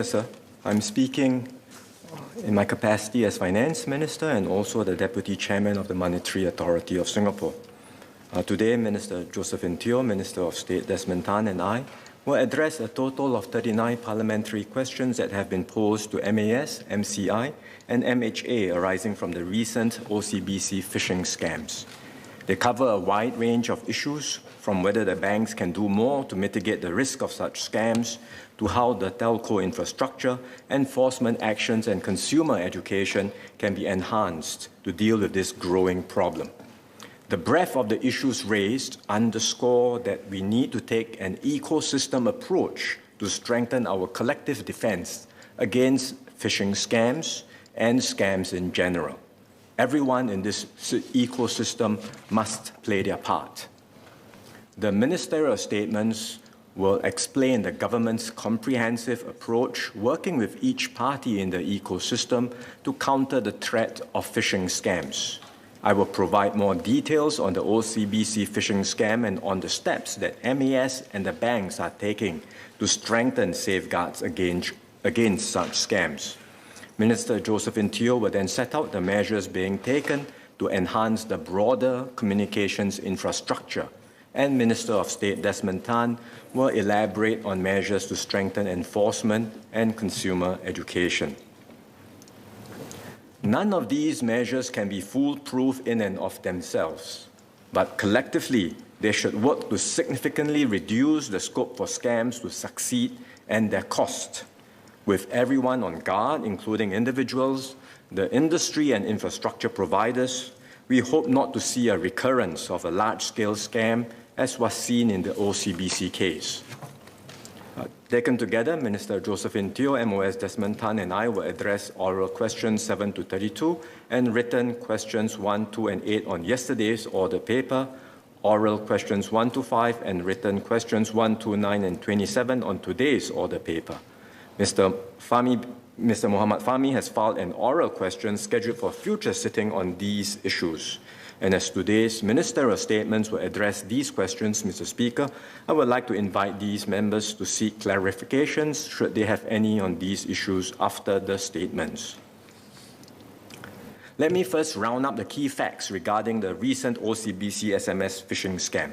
Sir, I'm speaking in my capacity as Finance Minister and also the Deputy Chairman of the Monetary Authority of Singapore. Today, Minister Josephine Teo, Minister of State Desmond Tan and I will address a total of 39 parliamentary questions that have been posed to MAS, MCI and MHA arising from the recent OCBC phishing scams. They cover a wide range of issues, from whether the banks can do more to mitigate the risk of such scams, to how the telco infrastructure, enforcement actions and consumer education can be enhanced to deal with this growing problem. The breadth of the issues raised underscore that we need to take an ecosystem approach to strengthen our collective defense against phishing scams and scams in general. Everyone in this ecosystem must play their part. The ministerial statements will explain the government's comprehensive approach, working with each party in the ecosystem to counter the threat of phishing scams. I will provide more details on the OCBC phishing scam and on the steps that MAS and the banks are taking to strengthen safeguards against such scams. Minister Josephine Teo will then set out the measures being taken to enhance the broader communications infrastructure, and Minister of State Desmond Tan will elaborate on measures to strengthen enforcement and consumer education. None of these measures can be foolproof in and of themselves, but collectively they should work to significantly reduce the scope for scams to succeed and their cost. With everyone on guard, including individuals, the industry and infrastructure providers, we hope not to see a recurrence of a large-scale scam as was seen in the OCBC case. Taken together, Minister Josephine Teo, MOS Desmond Tan and I will address oral questions 7 to 32 and written questions 1, 2 and 8 on yesterday's order paper, oral questions 1 to 5 and written questions 1, 2, 9 and 27 on today's order paper. Mr. Muhammad Fahmi has filed an oral question scheduled for future sitting on these issues. And as today's ministerial statements will address these questions, Mr. Speaker, I would like to invite these members to seek clarifications should they have any on these issues after the statements. Let me first round up the key facts regarding the recent OCBC SMS phishing scam.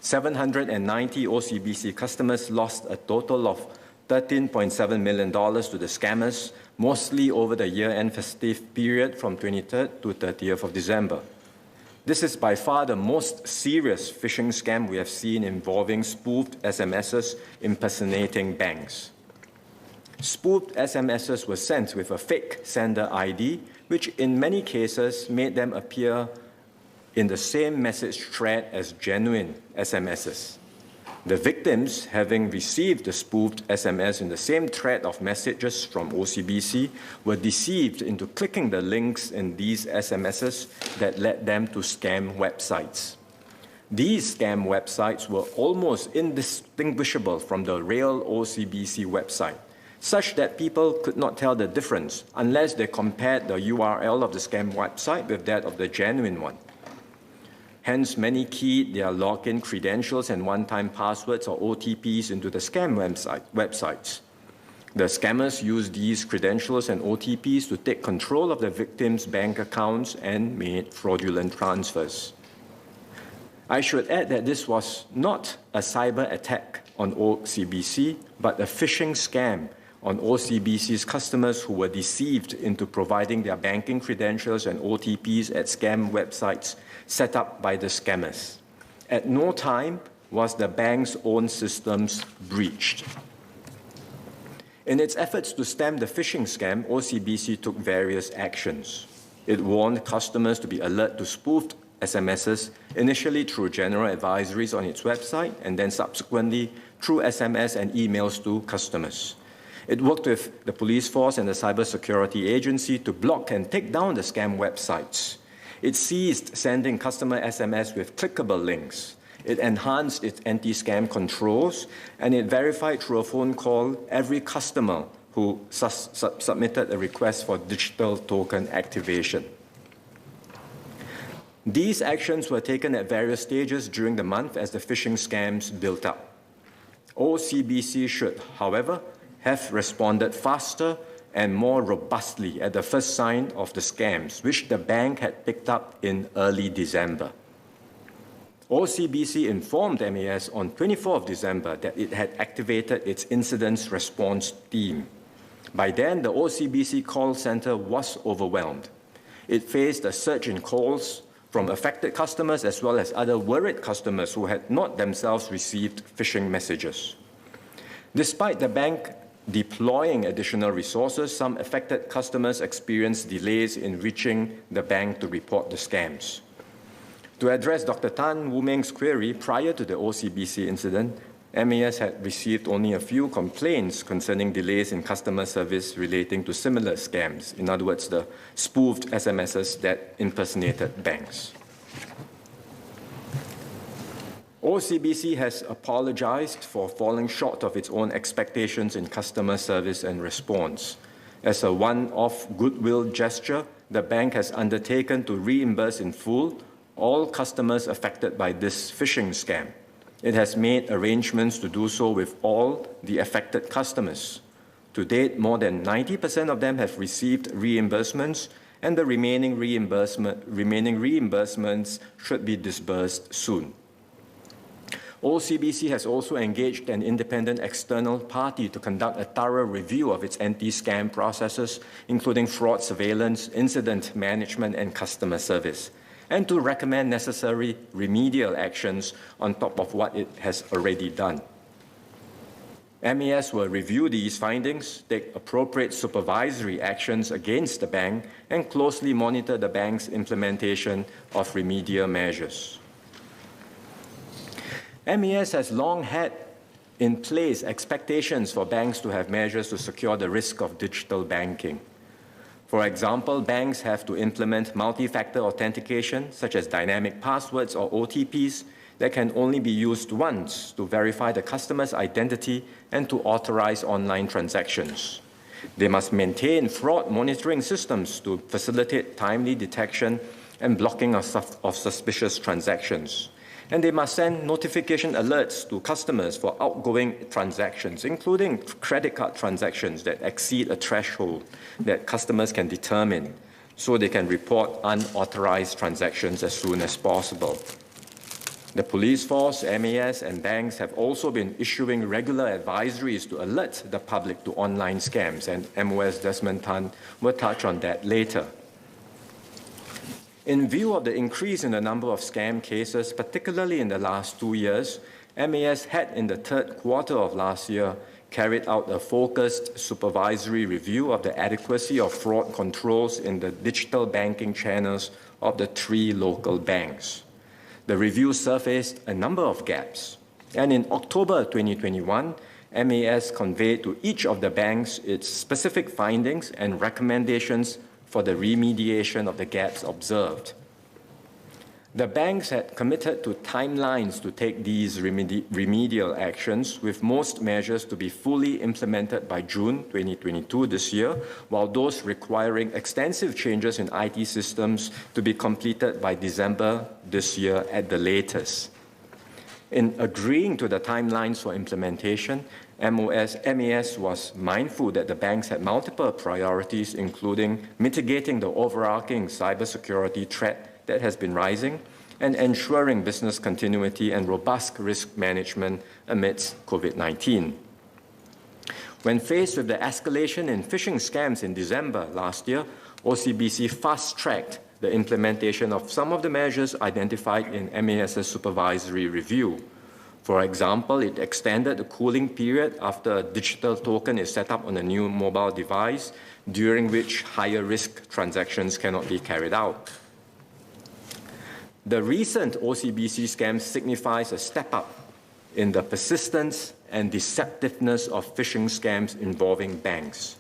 790 OCBC customers lost a total of $13.7 million to the scammers, mostly over the year-end festive period from 23rd to 30th of December. This is by far the most serious phishing scam we have seen involving spoofed SMSs impersonating banks. Spoofed SMSs were sent with a fake sender ID, which in many cases made them appear in the same message thread as genuine SMSs. The victims, having received the spoofed SMS in the same thread of messages from OCBC, were deceived into clicking the links in these SMSs that led them to scam websites. These scam websites were almost indistinguishable from the real OCBC website, such that people could not tell the difference unless they compared the URL of the scam website with that of the genuine one. Hence, many keyed their login credentials and one-time passwords or OTPs into the scam websites. The scammers used these credentials and OTPs to take control of the victims' bank accounts and made fraudulent transfers. I should add that this was not a cyber attack on OCBC, but a phishing scam on OCBC's customers who were deceived into providing their banking credentials and OTPs at scam websites set up by the scammers. At no time was the bank's own systems breached. In its efforts to stem the phishing scam, OCBC took various actions. It warned customers to be alert to spoofed SMSs, initially through general advisories on its website and then subsequently through SMS and emails to customers. It worked with the police force and the cybersecurity agency to block and take down the scam websites. It ceased sending customer SMS with clickable links. It enhanced its anti-scam controls, and it verified through a phone call every customer who submitted a request for digital token activation. These actions were taken at various stages during the month as the phishing scams built up. OCBC should, however, have responded faster and more robustly at the first sign of the scams, which the bank had picked up in early December. OCBC informed MAS on 24th of December that it had activated its incident response team. By then, the OCBC call center was overwhelmed. It faced a surge in calls from affected customers as well as other worried customers who had not themselves received phishing messages. Despite the bank deploying additional resources, some affected customers experienced delays in reaching the bank to report the scams. To address Dr. Tan Wu Meng's query prior to the OCBC incident, MAS had received only a few complaints concerning delays in customer service relating to similar scams, in other words, the spoofed SMSs that impersonated banks. OCBC has apologized for falling short of its own expectations in customer service and response. As a one-off goodwill gesture, the bank has undertaken to reimburse in full all customers affected by this phishing scam. It has made arrangements to do so with all the affected customers. To date, more than 90% of them have received reimbursements, and the remaining reimbursements should be disbursed soon. OCBC has also engaged an independent external party to conduct a thorough review of its anti-scam processes, including fraud surveillance, incident management, and customer service, and to recommend necessary remedial actions on top of what it has already done. MAS will review these findings, take appropriate supervisory actions against the bank, and closely monitor the bank's implementation of remedial measures. MAS has long had in place expectations for banks to have measures to secure the risk of digital banking. For example, banks have to implement multi-factor authentication, such as dynamic passwords or OTPs, that can only be used once to verify the customer's identity and to authorize online transactions. They must maintain fraud monitoring systems to facilitate timely detection and blocking of suspicious transactions. And they must send notification alerts to customers for outgoing transactions, including credit card transactions that exceed a threshold that customers can determine, so they can report unauthorized transactions as soon as possible. The police force, MAS, and banks have also been issuing regular advisories to alert the public to online scams, and MOS Desmond Tan will touch on that later. In view of the increase in the number of scam cases, particularly in the last 2 years, MAS had in the third quarter of last year carried out a focused supervisory review of the adequacy of fraud controls in the digital banking channels of the 3 local banks. The review surfaced a number of gaps, and in October 2021, MAS conveyed to each of the banks its specific findings and recommendations for the remediation of the gaps observed. The banks had committed to timelines to take these remedial actions, with most measures to be fully implemented by June 2022 this year, while those requiring extensive changes in IT systems to be completed by December this year at the latest. In agreeing to the timelines for implementation, MAS was mindful that the banks had multiple priorities, including mitigating the overarching cybersecurity threat that has been rising and ensuring business continuity and robust risk management amidst COVID-19. When faced with the escalation in phishing scams in December last year, OCBC fast-tracked the implementation of some of the measures identified in MAS's supervisory review. For example, it extended the cooling period after a digital token is set up on a new mobile device, during which higher-risk transactions cannot be carried out. The recent OCBC scam signifies a step up in the persistence and deceptiveness of phishing scams involving banks.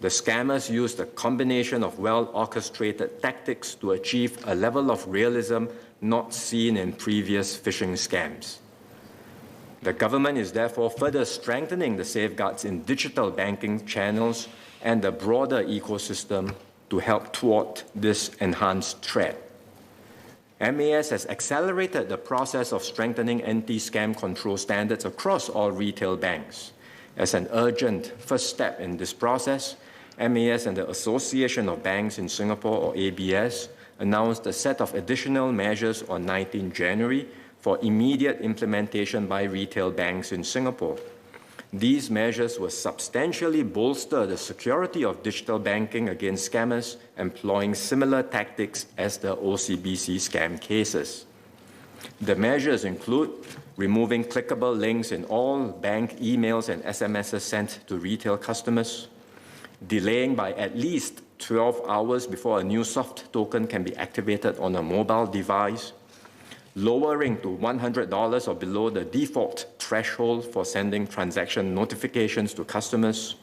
The scammers used a combination of well-orchestrated tactics to achieve a level of realism not seen in previous phishing scams. The government is therefore further strengthening the safeguards in digital banking channels and the broader ecosystem to help thwart this enhanced threat. MAS has accelerated the process of strengthening anti-scam control standards across all retail banks. As an urgent first step in this process, MAS and the Association of Banks in Singapore, or ABS, announced a set of additional measures on 19 January for immediate implementation by retail banks in Singapore. These measures will substantially bolster the security of digital banking against scammers employing similar tactics as the OCBC scam cases. The measures include removing clickable links in all bank emails and SMSs sent to retail customers, delaying by at least 12 hours before a new soft token can be activated on a mobile device, lowering to $100 or below the default threshold for sending transaction notifications to customers,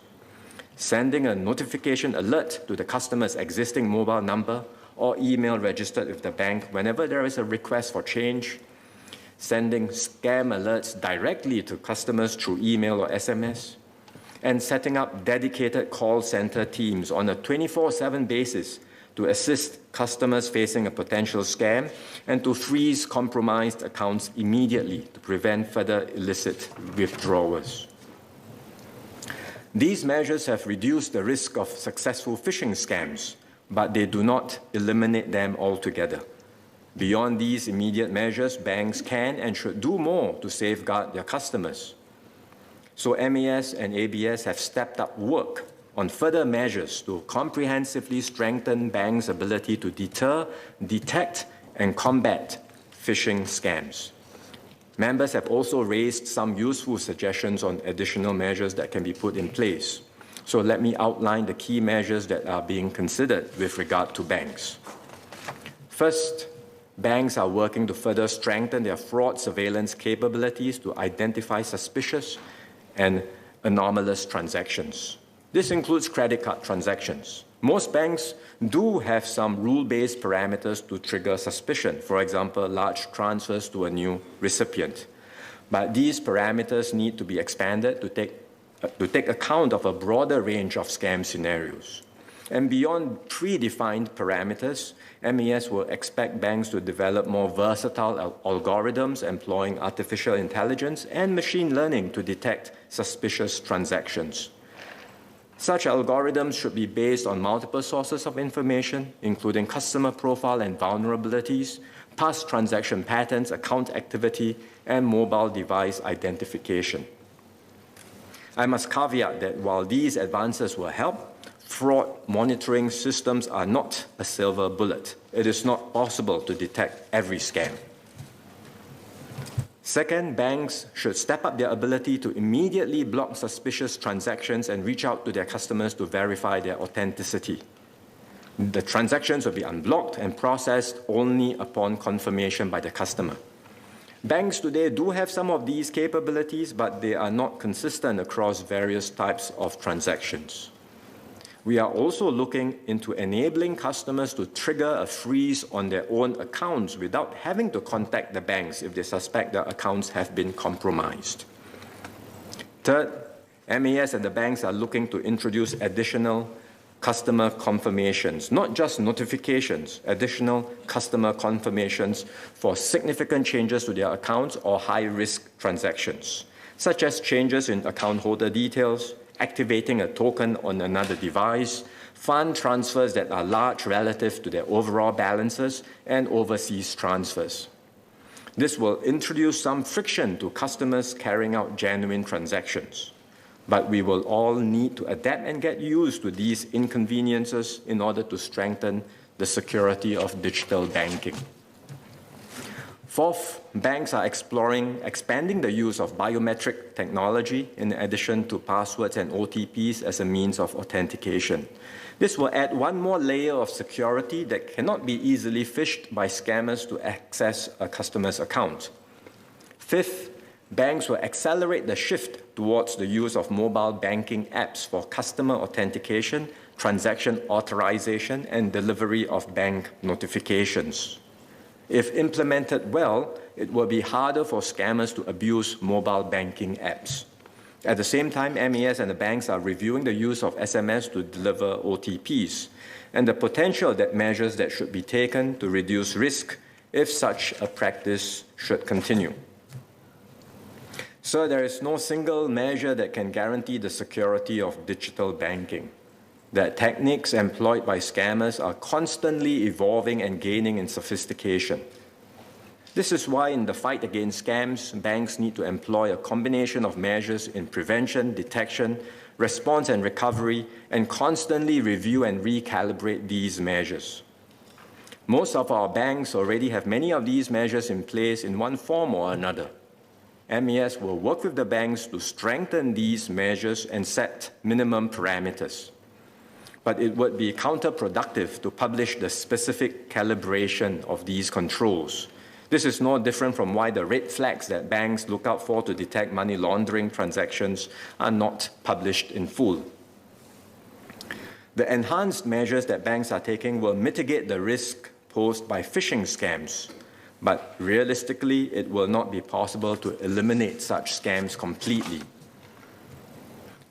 sending a notification alert to the customer's existing mobile number or email registered with the bank whenever there is a request for change, sending scam alerts directly to customers through email or SMS, and setting up dedicated call center teams on a 24/7 basis to assist customers facing a potential scam and to freeze compromised accounts immediately to prevent further illicit withdrawals. These measures have reduced the risk of successful phishing scams, but they do not eliminate them altogether. Beyond these immediate measures, banks can and should do more to safeguard their customers. So MAS and ABS have stepped up work on further measures to comprehensively strengthen banks' ability to deter, detect, and combat phishing scams. Members have also raised some useful suggestions on additional measures that can be put in place. So let me outline the key measures that are being considered with regard to banks. First, banks are working to further strengthen their fraud surveillance capabilities to identify suspicious and anomalous transactions. This includes credit card transactions. Most banks do have some rule-based parameters to trigger suspicion, for example, large transfers to a new recipient. But these parameters need to be expanded to take account of a broader range of scam scenarios. And beyond predefined parameters, MAS will expect banks to develop more versatile algorithms employing artificial intelligence and machine learning to detect suspicious transactions. Such algorithms should be based on multiple sources of information, including customer profile and vulnerabilities, past transaction patterns, account activity, and mobile device identification. I must caveat that while these advances will help, fraud monitoring systems are not a silver bullet. It is not possible to detect every scam. Second, banks should step up their ability to immediately block suspicious transactions and reach out to their customers to verify their authenticity. The transactions will be unblocked and processed only upon confirmation by the customer. Banks today do have some of these capabilities, but they are not consistent across various types of transactions. We are also looking into enabling customers to trigger a freeze on their own accounts without having to contact the banks if they suspect their accounts have been compromised. Third, MAS and the banks are looking to introduce additional customer confirmations, not just notifications, additional customer confirmations for significant changes to their accounts or high-risk transactions, such as changes in account holder details, activating a token on another device, fund transfers that are large relative to their overall balances, and overseas transfers. This will introduce some friction to customers carrying out genuine transactions. But we will all need to adapt and get used to these inconveniences in order to strengthen the security of digital banking. Fourth, banks are expanding the use of biometric technology in addition to passwords and OTPs as a means of authentication. This will add one more layer of security that cannot be easily phished by scammers to access a customer's account. Fifth, banks will accelerate the shift towards the use of mobile banking apps for customer authentication, transaction authorization, and delivery of bank notifications. If implemented well, it will be harder for scammers to abuse mobile banking apps. At the same time, MAS and the banks are reviewing the use of SMS to deliver OTPs and the potential measures that should be taken to reduce risk if such a practice should continue. Sir, there is no single measure that can guarantee the security of digital banking. The techniques employed by scammers are constantly evolving and gaining in sophistication. This is why in the fight against scams, banks need to employ a combination of measures in prevention, detection, response and recovery, and constantly review and recalibrate these measures. Most of our banks already have many of these measures in place in one form or another. MES will work with the banks to strengthen these measures and set minimum parameters. But it would be counterproductive to publish the specific calibration of these controls. This is no different from why the red flags that banks look out for to detect money laundering transactions are not published in full. The enhanced measures that banks are taking will mitigate the risk posed by phishing scams, but realistically, it will not be possible to eliminate such scams completely.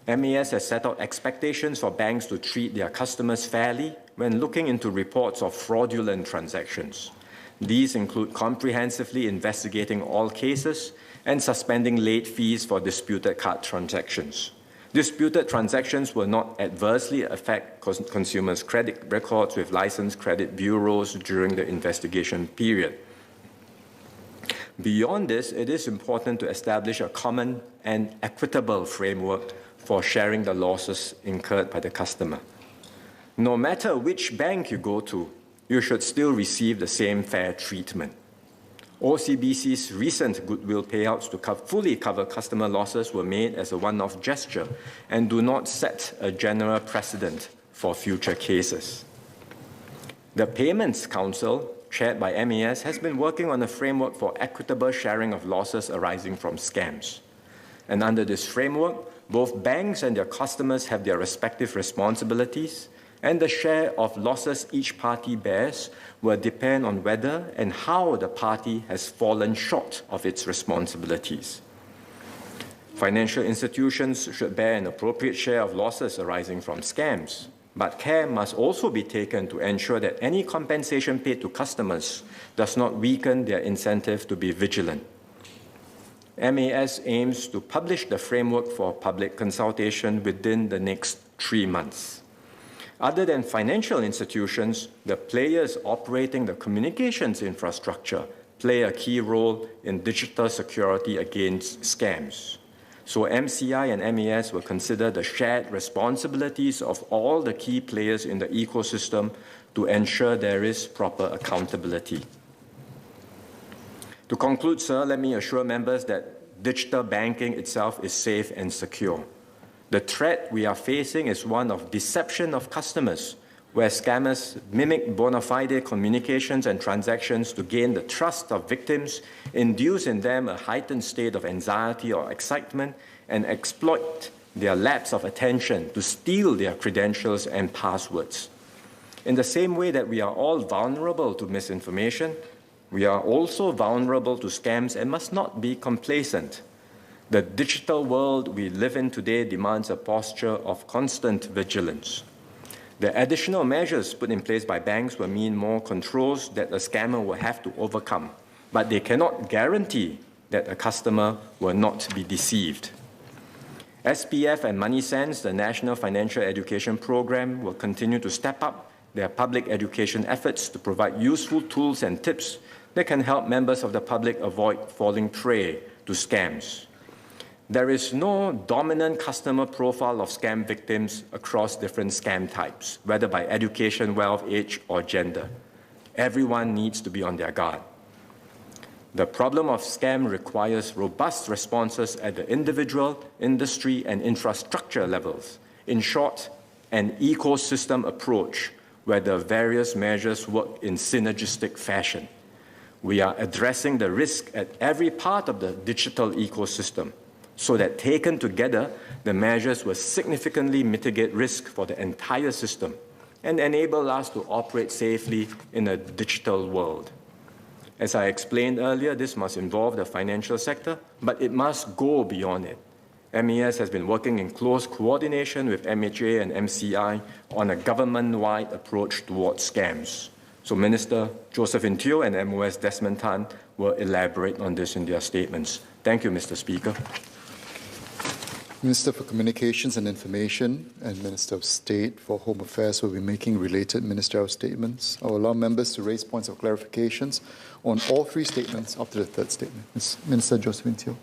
MES has set out expectations for banks to treat their customers fairly when looking into reports of fraudulent transactions. These include comprehensively investigating all cases and suspending late fees for disputed card transactions. Disputed transactions will not adversely affect consumers' credit records with licensed credit bureaus during the investigation period. Beyond this, it is important to establish a common and equitable framework for sharing the losses incurred by the customer. No matter which bank you go to, you should still receive the same fair treatment. OCBC's recent goodwill payouts to fully cover customer losses were made as a one-off gesture and do not set a general precedent for future cases. The Payments Council, chaired by MES, has been working on a framework for equitable sharing of losses arising from scams. And under this framework, both banks and their customers have their respective responsibilities, and the share of losses each party bears will depend on whether and how the party has fallen short of its responsibilities. Financial institutions should bear an appropriate share of losses arising from scams, but care must also be taken to ensure that any compensation paid to customers does not weaken their incentive to be vigilant. MAS aims to publish the framework for public consultation within the next 3 months. Other than financial institutions, the players operating the communications infrastructure play a key role in digital security against scams. So MCI and MES will consider the shared responsibilities of all the key players in the ecosystem to ensure there is proper accountability. To conclude, sir, let me assure members that digital banking itself is safe and secure. The threat we are facing is one of deception of customers, where scammers mimic bona fide communications and transactions to gain the trust of victims, induce in them a heightened state of anxiety or excitement, and exploit their lapse of attention to steal their credentials and passwords. In the same way that we are all vulnerable to misinformation, we are also vulnerable to scams and must not be complacent. The digital world we live in today demands a posture of constant vigilance. The additional measures put in place by banks will mean more controls that a scammer will have to overcome, but they cannot guarantee that a customer will not be deceived. SPF and MoneySense, the National Financial Education Program, will continue to step up their public education efforts to provide useful tools and tips that can help members of the public avoid falling prey to scams. There is no dominant customer profile of scam victims across different scam types, whether by education, wealth, age, or gender. Everyone needs to be on their guard. The problem of scam requires robust responses at the individual, industry, and infrastructure levels. In short, an ecosystem approach where the various measures work in synergistic fashion. We are addressing the risk at every part of the digital ecosystem, so that taken together, the measures will significantly mitigate risk for the entire system and enable us to operate safely in a digital world. As I explained earlier, this must involve the financial sector, but it must go beyond it. MES has been working in close coordination with MHA and MCI on a government-wide approach towards scams. So Minister Josephine Teo and MOS Desmond Tan will elaborate on this in their statements. Thank you, Mr. Speaker. Minister for Communications and Information and Minister of State for Home Affairs will be making related ministerial statements. I will allow members to raise points of clarifications on all three statements after the third statement. Minister Josephine Teo.